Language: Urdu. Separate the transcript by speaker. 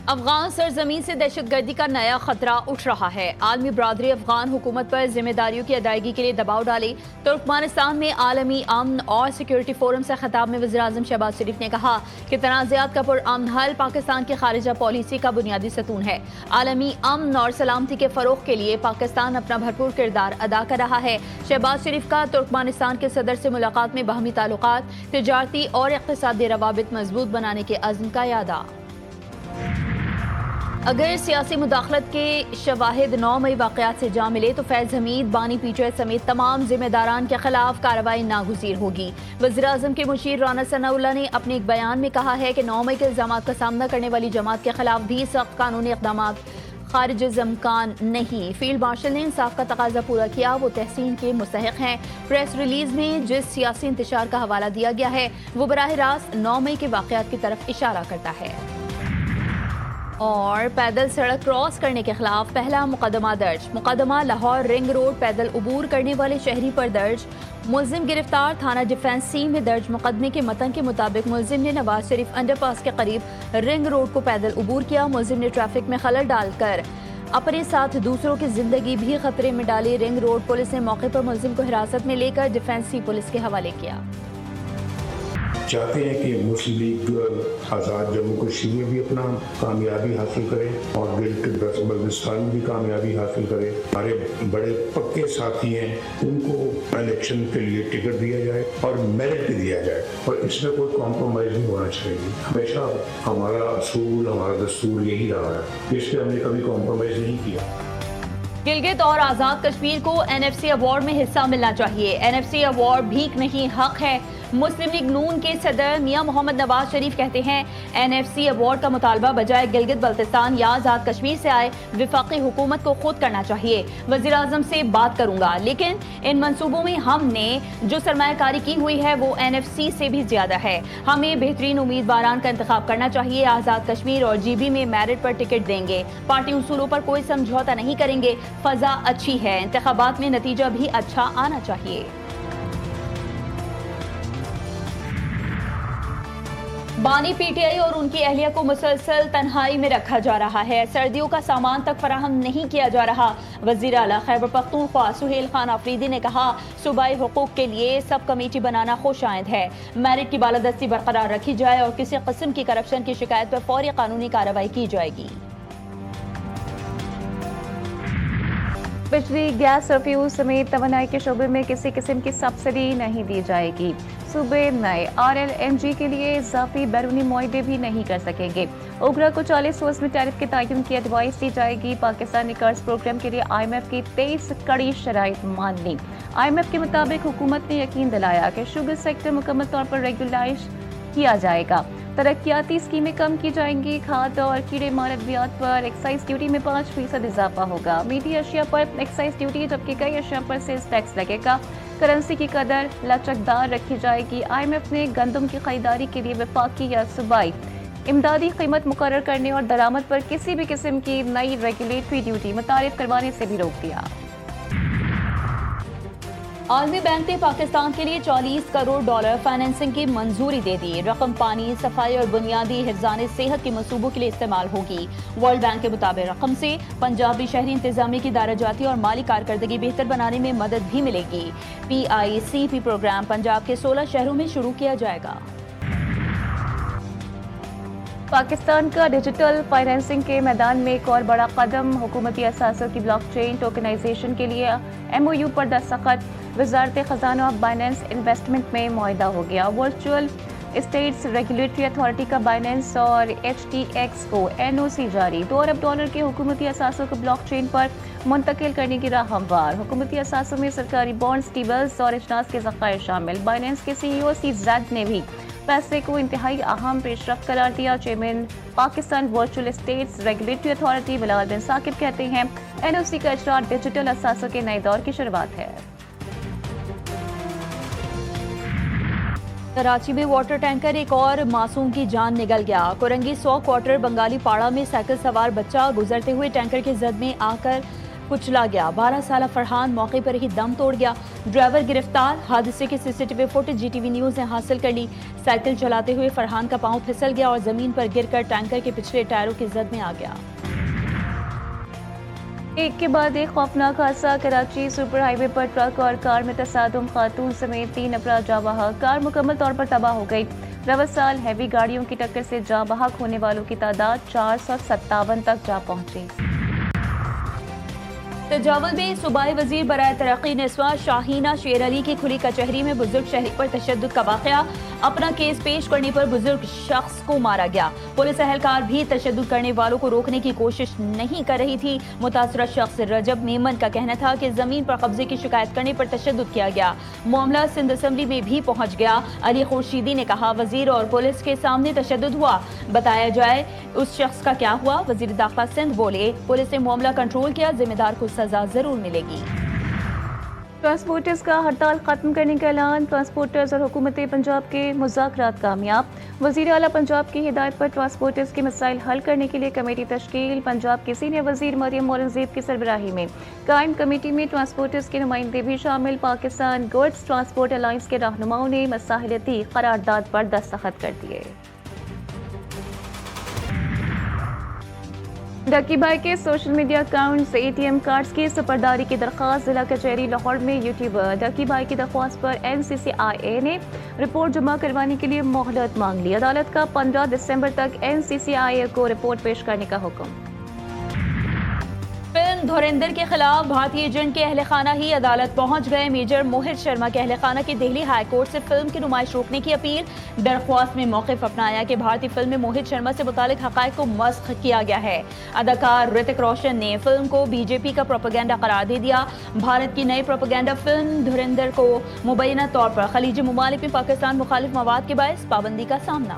Speaker 1: افغان سرزمین سے دہشت گردی کا نیا خطرہ اٹھ رہا ہے۔ عالمی برادری افغان حکومت پر ذمہ داریوں کی ادائیگی کے لیے دباؤ ڈالے۔ ترکمانستان میں عالمی امن اور سیکیورٹی فورم سے خطاب میں وزیراعظم شہباز شریف نے کہا کہ تنازعات کا پرامن حل پاکستان کی خارجہ پالیسی کا بنیادی ستون ہے۔ عالمی امن اور سلامتی کے فروغ کے لیے پاکستان اپنا بھرپور کردار ادا کر رہا ہے۔ شہباز شریف کا ترکمانستان کے صدر سے ملاقات میں باہمی تعلقات، تجارتی اور اقتصادی روابط مضبوط بنانے کے عزم کا اعادہ۔ اگر سیاسی مداخلت کے شواہد 9 مئی واقعات سے جا ملے تو فیض حمید، بانی پی ٹی آئی سمیت تمام ذمہ داران کے خلاف کارروائی ناگزیر ہوگی۔ وزیراعظم کے مشیر رانا ثناء اللہ نے اپنے ایک بیان میں کہا ہے کہ 9 مئی کے الزامات کا سامنا کرنے والی جماعت کے خلاف بھی سخت قانونی اقدامات خارج از امکان نہیں۔ فیلڈ مارشل نے انصاف کا تقاضا پورا کیا، وہ تحسین کے مستحق ہیں۔ پریس ریلیز میں جس سیاسی انتشار کا حوالہ دیا گیا ہے وہ براہ راست 9 مئی کے واقعات کی طرف اشارہ کرتا ہے۔ اور پیدل سڑک کراس کرنے کے خلاف پہلا مقدمہ درج۔ مقدمہ لاہور رنگ روڈ پیدل عبور کرنے والے شہری پر درج۔ ملزم گرفتار۔ تھانہ ڈیفنس سی میں درج مقدمے کے متن کے مطابق ملزم نے نواز شریف انڈر پاس کے قریب رنگ روڈ کو پیدل عبور کیا۔ ملزم نے ٹریفک میں خلل ڈال کر اپنے ساتھ دوسروں کی زندگی بھی خطرے میں ڈالی۔ رنگ روڈ پولیس نے موقع پر ملزم کو حراست میں لے کر ڈیفنس سی پولیس کے حوالے کیا۔
Speaker 2: چاہتے ہیں کہ مسلم لیگ آزاد جموں کشمیر میں بھی اپنا کامیابی حاصل کرے اور گلگت بلتستان میں بھی کامیابی حاصل کرے۔ ہمارے بڑے پکے ساتھی ہیں، ان کو الیکشن کے لیے ٹکٹ دیا جائے اور میرٹ بھی دیا جائے، اور اس میں کوئی کمپرومائز نہیں ہونا چاہیے۔ ہمیشہ ہمارا اصول، ہمارا دستور یہی رہا ہے، اس پہ ہم نے کبھی کمپرومائز نہیں کیا۔
Speaker 1: گلگت اور آزاد کشمیر کو این ایف سی ایوارڈ میں حصہ ملنا چاہیے۔ این ایف سی ایوارڈ بھیک نہیں، حق ہے۔ مسلم لیگ نون کے صدر میاں محمد نواز شریف کہتے ہیں این ایف سی ایوارڈ کا مطالبہ بجائے گلگت بلتستان یا آزاد کشمیر سے آئے وفاقی حکومت کو خود کرنا چاہیے۔ وزیراعظم سے بات کروں گا، لیکن ان منصوبوں میں ہم نے جو سرمایہ کاری کی ہوئی ہے وہ این ایف سی سے بھی زیادہ ہے۔ ہمیں بہترین امیدواران کا انتخاب کرنا چاہیے۔ آزاد کشمیر اور جی بی میں میرٹ پر ٹکٹ دیں گے۔ پارٹی اصولوں پر کوئی سمجھوتا نہیں کریں گے۔ فضا اچھی ہے، انتخابات میں نتیجہ بھی اچھا آنا چاہیے۔ بانی پی ٹی آئی اور ان کی اہلیہ کو مسلسل تنہائی میں رکھا جا رہا ہے۔ سردیوں کا سامان تک فراہم نہیں کیا جا رہا۔ وزیر اعلیٰ خیبر پختونخوا سہیل خان آفریدی نے کہا صوبائی حقوق کے لیے سب کمیٹی بنانا خوش آئند ہے۔ میرٹ کی بالادستی برقرار رکھی جائے اور کسی قسم کی کرپشن کی شکایت پر فوری قانونی کارروائی کی جائے گی۔
Speaker 3: بجلی، گیس ریفیوز سمیت توانائی کے شعبے میں کسی قسم کی سبسڈی نہیں دی جائے گی۔ صوبے نئے آر ایل این جی کے لیے اضافی بیرونی معاہدے بھی نہیں کر سکیں گے۔ اوگرا کو 40% میں ٹیرف کے تعین کی ایڈوائس دی جائے گی۔ پاکستانی قرض پروگرام کے لیے آئی ایم ایف کی 23 کڑی شرائط مان لی۔ آئی ایم ایف کے مطابق حکومت نے یقین دلایا کہ شوگر سیکٹر مکمل طور پر ریگولائز کیا جائے گا۔ ترقیاتی اسکیمیں کم کی جائیں گی۔ کھاد اور کیڑے مار ادویات پر ایکسائز ڈیوٹی میں 5% اضافہ ہوگا۔ میٹھی اشیاء پر ایکسائز ڈیوٹی جبکہ کئی اشیاء پر سیلز ٹیکس لگے گا۔ کرنسی کی قدر لچکدار رکھی جائے گی۔ آئی ایم ایف نے گندم کی خریداری کے لیے وفاقی یا صوبائی امدادی قیمت مقرر کرنے اور درآمد پر کسی بھی قسم کی نئی ریگولیٹری ڈیوٹی متعارف کروانے سے بھی روک دیا۔
Speaker 1: عالمی بینک نے پاکستان کے لیے $40 کروڑ فائنینسنگ کی منظوری دے دی۔ رقم پانی، صفائی اور بنیادی حفظان صحت کے منصوبوں کے لیے استعمال ہوگی۔ ورلڈ بینک کے مطابق رقم سے پنجابی شہری انتظامیہ کی دائرہ جاتی اور مالی کارکردگی بہتر بنانے میں مدد بھی ملے گی۔ پی آئی سی پی پروگرام پنجاب کے 16 شہروں میں شروع کیا جائے گا۔
Speaker 3: پاکستان کا ڈیجیٹل فائنینسنگ کے میدان میں ایک اور بڑا قدم، حکومتی اثاثوں کی بلاک چین ٹوکنائزیشن کے لیے ایم او یو پر دستخط۔ وزارت خزانہ اور بائننس انویسٹمنٹ میں معاہدہ ہو گیا۔ ورچوئل اسٹیٹس ریگولیٹری اتھارٹی کا بائننس اور ایچ ٹی ایکس کو این او سی جاری۔ $2 ارب کے حکومتی اثاثوں کو بلاک چین پر منتقل کرنے کی راہ ہموار۔ حکومتی اثاثوں میں سرکاری بانڈز، ٹی بلز اور اجناس کے ذخائر شامل۔ بائننس کے سی ای او سی زیڈ نے بھی فیصلے کو انتہائی اہم پیش رفت قرار دیا۔ Chairman Pakistan virtual assets regulatory authority Bilal bin Saqib کہتے ہیں این او سی کا اجرا ڈیجیٹل اثاثوں کے نئے دور کی شروعات ہے۔
Speaker 1: کراچی میں واٹر ٹینکر ایک اور معصوم کی جان نگل گیا۔ کورنگی 100 کوارٹر بنگالی پاڑا میں سائیکل سوار بچہ گزرتے ہوئے ٹینکر کی زد میں آ کر کچلا گیا۔ 12 سالہ فرحان موقع پر ہی دم توڑ گیا۔ ڈرائیور گرفتار۔ حادثے کی C C T V footage G T V news نے حاصل کر لی۔ سائیکل چلاتے ہوئے فرحان کا پاؤں پھسل گیا اور زمین پر گر کر ٹینکر کے پچھلے ٹائروں کی زد میں آ گیا۔
Speaker 3: ایک کے بعد ایک خوفناک حادثہ۔ کراچی سپر ہائی وے پر ٹرک اور کار میں تصادم، خاتون سمیت 3 افراد جاں بحق۔ کار مکمل طور پر تباہ ہو گئی۔ رواں سال ہیوی گاڑیوں کی ٹکر سے جاں بحق ہونے والوں کی تعداد 457 تک جا پہنچی۔
Speaker 1: تجاول میں صوبائی وزیر برائے ترقی نسواں شاہینہ شیر علی کی کھلی کچہری میں بزرگ شہری پر تشدد کا واقعہ۔ اپنا کیس پیش کرنے پر بزرگ شخص کو مارا گیا۔ پولیس اہلکار بھی تشدد کرنے والوں کو روکنے کی کوشش نہیں کر رہی تھی۔ متاثرہ شخص رجب میمن کا کہنا تھا کہ زمین پر قبضے کی شکایت کرنے پر تشدد کیا گیا۔ معاملہ سندھ اسمبلی میں بھی پہنچ گیا۔ علی خورشیدی نے کہا وزیر اور پولیس کے سامنے تشدد ہوا، بتایا جائے اس شخص کا کیا ہوا۔ وزیر داخلہ سندھ بولے پولیس نے معاملہ کنٹرول کیا، ذمہ دار کو سزا ضرور ملے گی۔
Speaker 3: ٹرانسپورٹرز کا ہڑتال ختم کرنے کا اعلان۔ ٹرانسپورٹرز اور حکومت پنجاب کے مذاکرات کامیاب۔ وزیر اعلیٰ پنجاب کی ہدایت پر ٹرانسپورٹرز کے مسائل حل کرنے کے لیے کمیٹی تشکیل۔ پنجاب کے سینئر وزیر مریم اورنگزیب کی سربراہی میں قائم کمیٹی میں ٹرانسپورٹرز کے نمائندے بھی شامل۔ پاکستان گڈز ٹرانسپورٹ الائنس کے رہنماؤں نے مصالحتی قرارداد پر دستخط کر دیے۔ ڈکی بھائی کے سوشل میڈیا اکاؤنٹ سے اے ٹی ایم کارڈز کی سپرداری کی درخواست۔ ضلع کچہری لاہور میں یوٹیوبر ڈکی بھائی کی درخواست پر این سی سی آئی اے نے رپورٹ جمع کروانے کے لیے مہلت مانگ لی۔ عدالت کا 15 دسمبر تک این سی سی آئی اے کو رپورٹ پیش کرنے کا حکم۔
Speaker 1: فلم دھرندر کے خلاف بھارتی ایجنٹ کے اہل خانہ ہی عدالت پہنچ گئے۔ میجر موہت شرما کے اہل خانہ کی دہلی ہائی کورٹ سے فلم کی نمائش روکنے کی اپیل۔ درخواست میں موقف اپنایا کہ بھارتی فلم میں موہت شرما سے متعلق حقائق کو مسخ کیا گیا ہے۔ اداکار رتک روشن نے فلم کو بی جے پی کا پروپیگنڈا قرار دے دیا۔ بھارت کی نئی پروپیگنڈا فلم دھرندر کو مبینہ طور پر خلیجی ممالک میں پاکستان مخالف مواد کے باعث پابندی کا سامنا۔